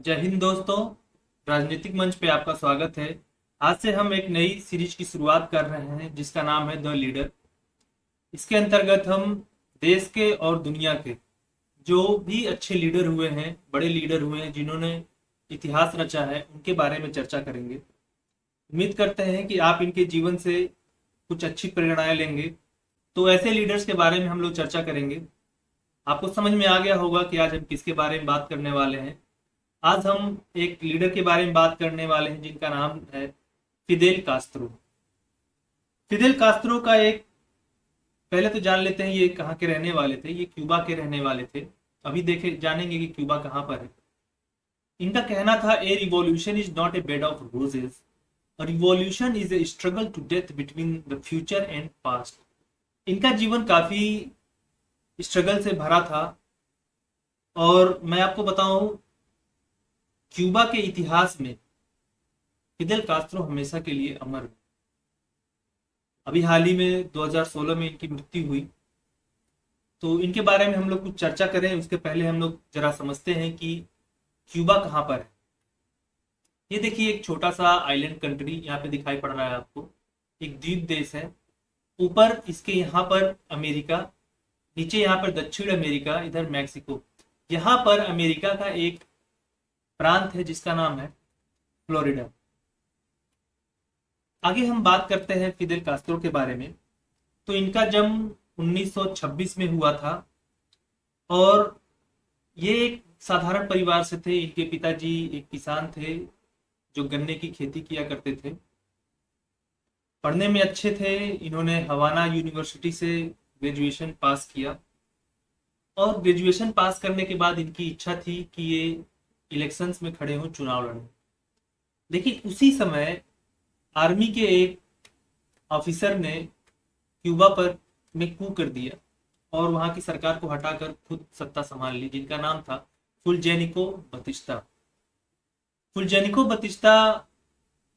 जय हिंद दोस्तों। राजनीतिक मंच पे आपका स्वागत है। आज से हम एक नई सीरीज की शुरुआत कर रहे हैं जिसका नाम है द लीडर। इसके अंतर्गत हम देश के और दुनिया के जो भी अच्छे लीडर हुए हैं, बड़े लीडर हुए हैं जिन्होंने इतिहास रचा है, उनके बारे में चर्चा करेंगे। उम्मीद करते हैं कि आप इनके जीवन से कुछ अच्छी प्रेरणाएं लेंगे। तो ऐसे लीडर्स के बारे में हम लोग चर्चा करेंगे। आपको समझ में आ गया होगा कि आज हम किसके बारे में बात करने वाले हैं। आज हम एक लीडर के बारे में बात करने वाले हैं जिनका नाम है फिदेल कास्त्रो। फिदेल कास्त्रो का एक पहले तो जान लेते हैं ये कहाँ के रहने वाले थे। ये क्यूबा के रहने वाले थे। अभी देखे जानेंगे कि क्यूबा कहाँ पर है। इनका कहना था, a revolution is not a bed of roses, a revolution is a struggle to death between the future and past। इनका जीवन काफी स्ट्रगल से भरा था। और मैं आपको बताऊं, क्यूबा के इतिहास में फिदेल कास्त्रो हमेशा के लिए अमर है। अभी हाल ही में 2016 में इनकी मृत्यु हुई। तो इनके बारे में हम लोग कुछ चर्चा करें उसके पहले हम लोग जरा समझते हैं कि क्यूबा कहाँ पर है। ये देखिए, एक छोटा सा आइलैंड कंट्री यहाँ पे दिखाई पड़ रहा है आपको। एक द्वीप देश है। ऊपर इसके यहाँ पर अमेरिका, नीचे यहाँ पर दक्षिण अमेरिका, इधर मैक्सिको। यहाँ पर अमेरिका का एक प्रांत है जिसका नाम है फ्लोरिडा। आगे हम बात करते हैं फिदेल कास्त्रो के बारे में। तो इनका जन्म 1926 में हुआ था। और ये एक साधारण परिवार से थे। इनके पिताजी एक किसान थे जो गन्ने की खेती किया करते थे। पढ़ने में अच्छे थे। इन्होंने हवाना यूनिवर्सिटी से ग्रेजुएशन पास किया। और ग्रेजुएशन पास करने के बाद इनकी इच्छा थी कि ये इलेक्शंस में खड़े हों, चुनाव लड़ें। लेकिन उसी समय आर्मी के एक ऑफिसर ने क्यूबा पर में कू कर दिया और वहां की सरकार को हटाकर खुद सत्ता संभाल ली, जिनका नाम था फुलजेनिको बतिस्ता। फुलजेनिको बतिस्ता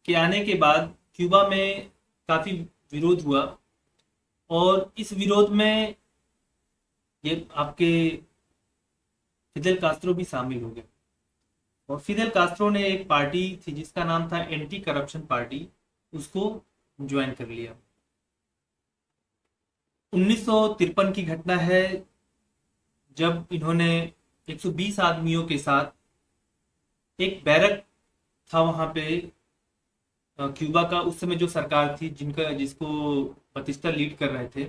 के आने के बाद क्यूबा में काफी विरोध हुआ। और इस विरोध में ये आपके फिदेल कास्त्रो भी शामिल हो गए। और फिदेल कास्त्रो ने एक पार्टी थी जिसका नाम था एंटी करप्शन पार्टी, उसको ज्वाइन कर लिया। 1953 की घटना है जब इन्होंने 120 आदमियों के साथ एक बैरक था वहां पे क्यूबा का उस समय जो सरकार थी जिनका जिसको बतिस्ता लीड कर रहे थे,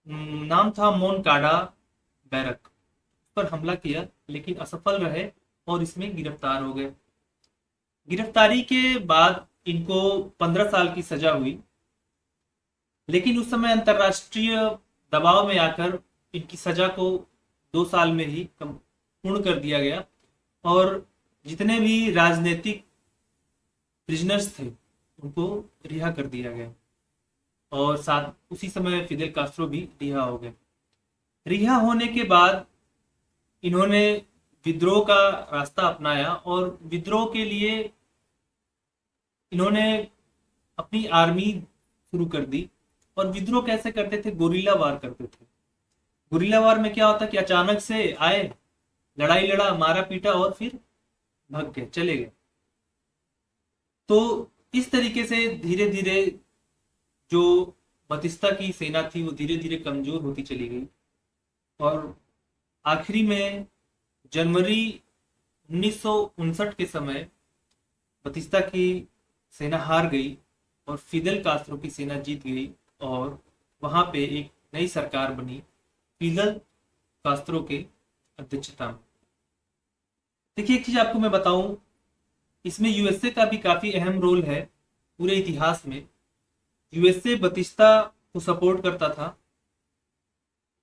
नाम था मोनकाडा बैरक, पर हमला किया लेकिन असफल रहे और इसमें गिरफ्तार हो गए। गिरफ्तारी के बाद इनको 15 साल की सजा हुई। लेकिन उस समय अंतरराष्ट्रीय दबाव में आकर इनकी सजा को 2 साल में ही पूर्ण कर दिया गया। और जितने भी राजनीतिक प्रिजनर्स थे उनको रिहा कर दिया गया। और साथ उसी समय फिदेल कास्त्रो भी रिहा हो गए। रिहा होने के बाद इन्होंने विद्रोह का रास्ता अपनाया और विद्रोह के लिए इन्होंने अपनी आर्मी शुरू कर दी। और विद्रोह कैसे करते थे? गोरिल्ला वार करते थे। गोरिल्ला वार में क्या होता कि अचानक से आए, लड़ाई लड़ा, मारा पीटा और फिर भाग गए, चले गए। तो इस तरीके से धीरे धीरे जो बतिस्ता की सेना थी वो धीरे धीरे कमजोर होती चली गई। और आखिरी में जनवरी 1959 के समय बतिस्ता की सेना हार गई और फिदेल कास्त्रो की सेना जीत गई। और वहां पे एक नई सरकार बनी फिदेल कास्त्रो के अध्यक्षता में। देखिए, एक चीज आपको मैं बताऊं, इसमें यूएसए का भी काफी अहम रोल है। पूरे इतिहास में यूएसए बतिस्ता को सपोर्ट करता था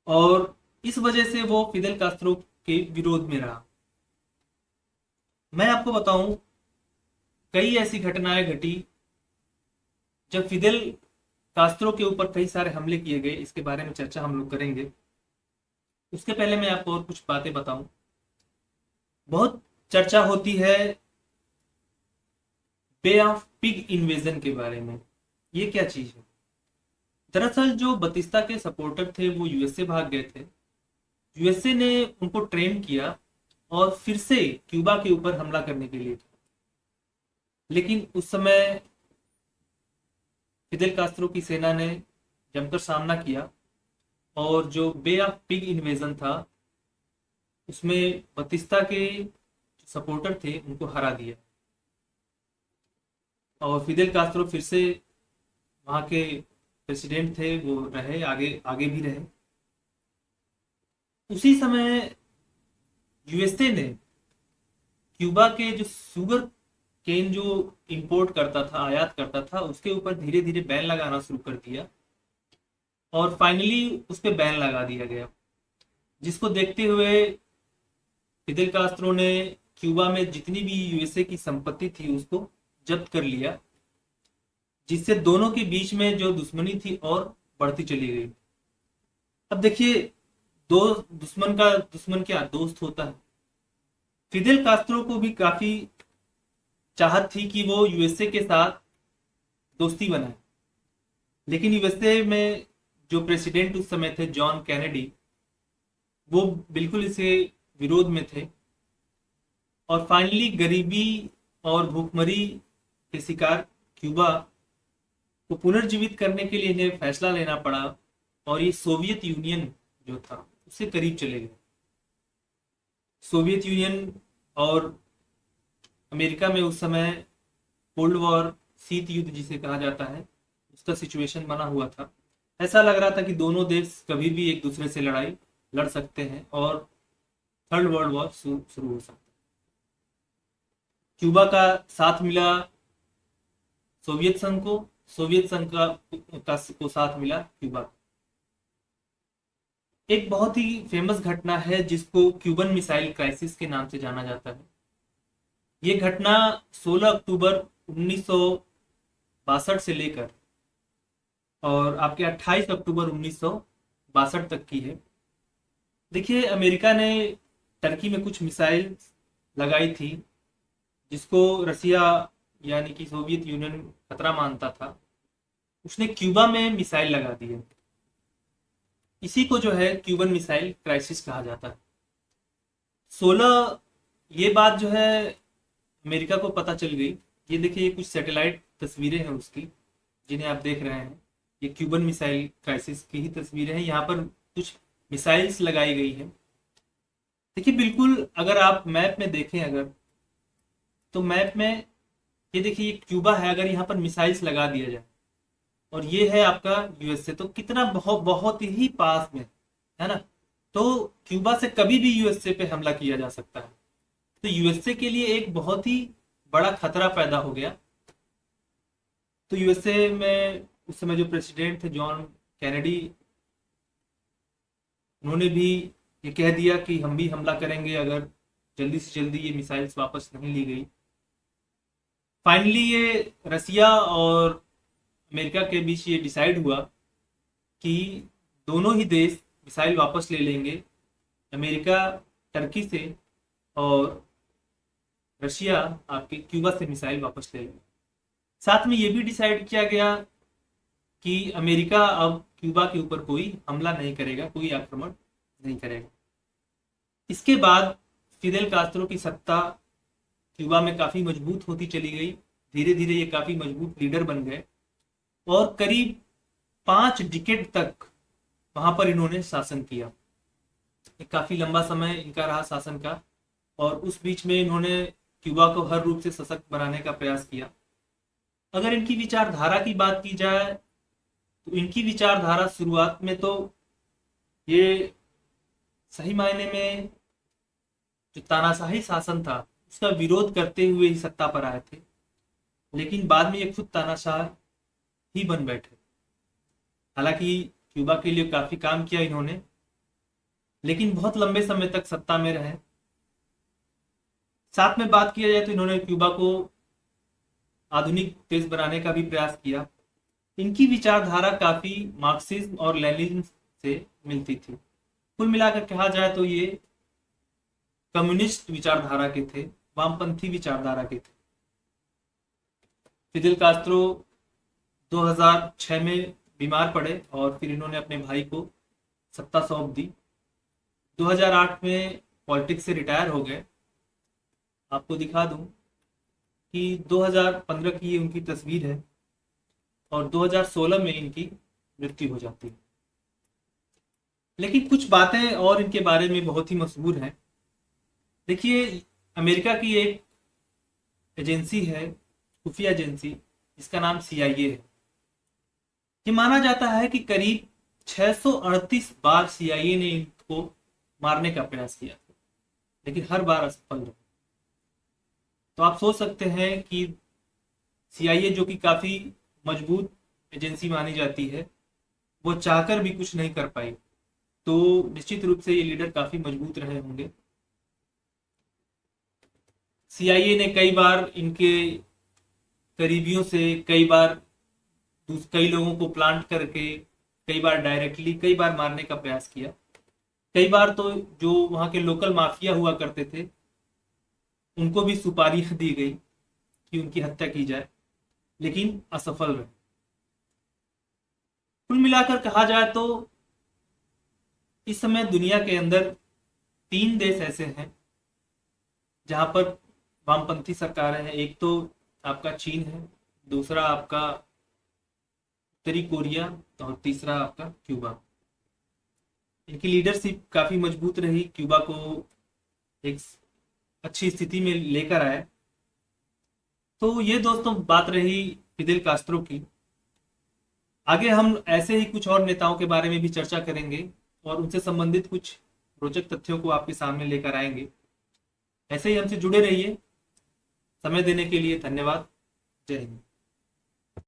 और इस वजह से वो फिदेल कास्त्रो के विरोध में रहा। मैं आपको बताऊं, कई ऐसी घटनाएं घटी जब फिदेल कास्त्रो के ऊपर कई सारे हमले किए गए। इसके बारे में चर्चा हम लोग करेंगे। उसके पहले मैं आपको और कुछ बातें बताऊं। बहुत चर्चा होती है बे ऑफ पिग इन्वेजन के बारे में। ये क्या चीज है? दरअसल जो बतिस्ता के सपोर्टर थे वो यूएसए भाग गए थे। यूएसए ने उनको ट्रेन किया और फिर से क्यूबा के ऊपर हमला करने के लिए था। लेकिन उस समय फिदेल कास्त्रो की सेना ने जमकर सामना किया और जो बे ऑफ पिग इन्वेजन था उसमें बतिस्ता के सपोर्टर थे उनको हरा दिया और फिदेल कास्त्रो फिर से वहाँ के प्रेसिडेंट थे, वो रहे, आगे आगे भी रहे। उसी समय यूएसए ने क्यूबा के जो शुगर केन जो इंपोर्ट करता था, आयात करता था, उसके ऊपर धीरे धीरे बैन लगाना शुरू कर दिया और फाइनली उस पर बैन लगा दिया गया, जिसको देखते हुए फिदेल कास्त्रो ने क्यूबा में जितनी भी यूएसए की संपत्ति थी उसको जब्त कर लिया, जिससे दोनों के बीच में जो दुश्मनी थी और बढ़ती चली गई। अब देखिए, दो दुश्मन का दुश्मन क्या दोस्त होता है। फिदेल कास्त्रो को भी काफी चाहत थी कि वो यूएसए के साथ दोस्ती बनाए, लेकिन यूएसए में जो प्रेसिडेंट उस समय थे जॉन कैनेडी, वो बिल्कुल इसके विरोध में थे और फाइनली गरीबी और भूखमरी के शिकार क्यूबा को पुनर्जीवित करने के लिए इन्हें फैसला लेना पड़ा और ये सोवियत यूनियन जो था उससे करीब चले गए। सोवियत यूनियन और अमेरिका में उस समय कोल्ड वॉर, शीत युद्ध जिसे कहा जाता है, उसका सिचुएशन बना हुआ था। ऐसा लग रहा था कि दोनों देश कभी भी एक दूसरे से लड़ाई लड़ सकते हैं और थर्ड वर्ल्ड वॉर शुरू हो सकता है। क्यूबा का साथ मिला सोवियत संघ को, सोवियत संघ को साथ मिला क्यूबा। एक बहुत ही फेमस घटना है जिसको क्यूबन मिसाइल क्राइसिस के नाम से जाना जाता है। ये घटना 16 अक्टूबर 1962 से लेकर और आपके 28 अक्टूबर 1962 तक की है। देखिए, अमेरिका ने टर्की में कुछ मिसाइल लगाई थी जिसको रसिया यानी कि सोवियत यूनियन खतरा मानता था। उसने क्यूबा में मिसाइल लगा दिए। इसी को जो है क्यूबन मिसाइल क्राइसिस कहा जाता है। 16 ये बात जो है अमेरिका को पता चल गई। ये देखिए, ये कुछ सैटेलाइट तस्वीरें हैं उसकी जिन्हें आप देख रहे हैं। ये क्यूबन मिसाइल क्राइसिस की ही तस्वीरें हैं। यहाँ पर कुछ मिसाइल्स लगाई गई है। देखिए, बिल्कुल अगर आप मैप में देखें अगर, तो मैप में ये देखिए, ये क्यूबा है। अगर यहाँ पर मिसाइल्स लगा दिया जाए और ये है आपका यूएसए, तो कितना बहुत बहुत ही पास में है ना। तो क्यूबा से कभी भी यूएसए पे हमला किया जा सकता है। तो यूएसए के लिए एक बहुत ही बड़ा खतरा पैदा हो गया। तो यूएसए में उस समय जो प्रेसिडेंट थे जॉन कैनेडी, उन्होंने भी ये कह दिया कि हम भी हमला करेंगे अगर जल्दी से जल्दी ये मिसाइल्स वापस नहीं ली गई। फाइनली ये रसिया और अमेरिका के बीच ये डिसाइड हुआ कि दोनों ही देश मिसाइल वापस ले लेंगे। अमेरिका टर्की से और रशिया आपके क्यूबा से मिसाइल वापस ले लेंगे। साथ में ये भी डिसाइड किया गया कि अमेरिका अब क्यूबा के ऊपर कोई हमला नहीं करेगा, कोई आक्रमण नहीं करेगा। इसके बाद फिदेल कास्त्रो की सत्ता क्यूबा में काफी मजबूत होती चली गई। धीरे धीरे ये काफी मजबूत लीडर बन गए और करीब 5 डिकेड तक वहां पर इन्होंने शासन किया। काफी लंबा समय इनका रहा शासन का और उस बीच में इन्होंने क्यूबा को हर रूप से सशक्त बनाने का प्रयास किया। अगर इनकी विचारधारा की बात की जाए तो इनकी विचारधारा शुरुआत में तो ये सही मायने में जो तानाशाही शासन था उसका विरोध करते हुए ही सत्ता पर आए थे, लेकिन बाद में ये खुद तानाशाह ही बन बैठे। हालांकि क्यूबा के लिए काफी काम किया इन्होंने, लेकिन बहुत लंबे समय तक सत्ता में रहे। साथ में बात किया जाए तो इन्होंने क्यूबा को आधुनिक देश बनाने का भी प्रयास किया। इनकी विचारधारा काफी मार्क्सिज्म और लेनिज्म से मिलती थी। कुल मिलाकर कहा जाए तो ये कम्युनिस्ट विचारधारा के थे, वामपंथी विचारधारा के थे। फिदेल कास्त्रो 2006 में बीमार पड़े और फिर इन्होंने अपने भाई को सत्ता सौंप दी। 2008 में पॉलिटिक्स से रिटायर हो गए। आपको दिखा दूं कि 2015 की ये उनकी तस्वीर है और 2016 में इनकी मृत्यु हो जाती है। लेकिन कुछ बातें और इनके बारे में बहुत ही मशहूर हैं। देखिए, अमेरिका की एक एजेंसी है, खुफिया एजेंसी, जिसका नाम CIA है। ये माना जाता है कि करीब 638 बार CIA ने इनको मारने का प्रयास किया, लेकिन हर बार असफल रहे। तो आप सोच सकते हैं कि CIA, जो कि काफी मजबूत एजेंसी मानी जाती है, वो चाहकर भी कुछ नहीं कर पाई। तो निश्चित रूप से ये लीडर काफी मजबूत रहे होंगे। CIA ने कई बार इनके करीबियों से, कई लोगों को प्लांट करके, कई बार डायरेक्टली, कई बार मारने का प्रयास किया। कई बार तो जो वहां के लोकल माफिया हुआ करते थे, उनको भी सुपारी दी गई कि उनकी हत्या की जाए, लेकिन असफल रहे। कुल मिलाकर कहा जाए तो इस समय दुनिया के अंदर 3 देश ऐसे हैं जहां पर वामपंथी सरकारें हैं। एक तो आपका चीन है, दूसरा आपका उत्तरी कोरिया, और तीसरा आपका क्यूबा। इनकी लीडरशिप काफी मजबूत रही, क्यूबा को एक अच्छी स्थिति में लेकर आए। तो ये दोस्तों बात रही फिदेल कास्त्रो की। आगे हम ऐसे ही कुछ और नेताओं के बारे में भी चर्चा करेंगे और उनसे संबंधित कुछ रोचक तथ्यों को आपके सामने लेकर आएंगे। ऐसे ही हमसे जुड़े रहिए। समय देने के लिए धन्यवाद। जय हिंद।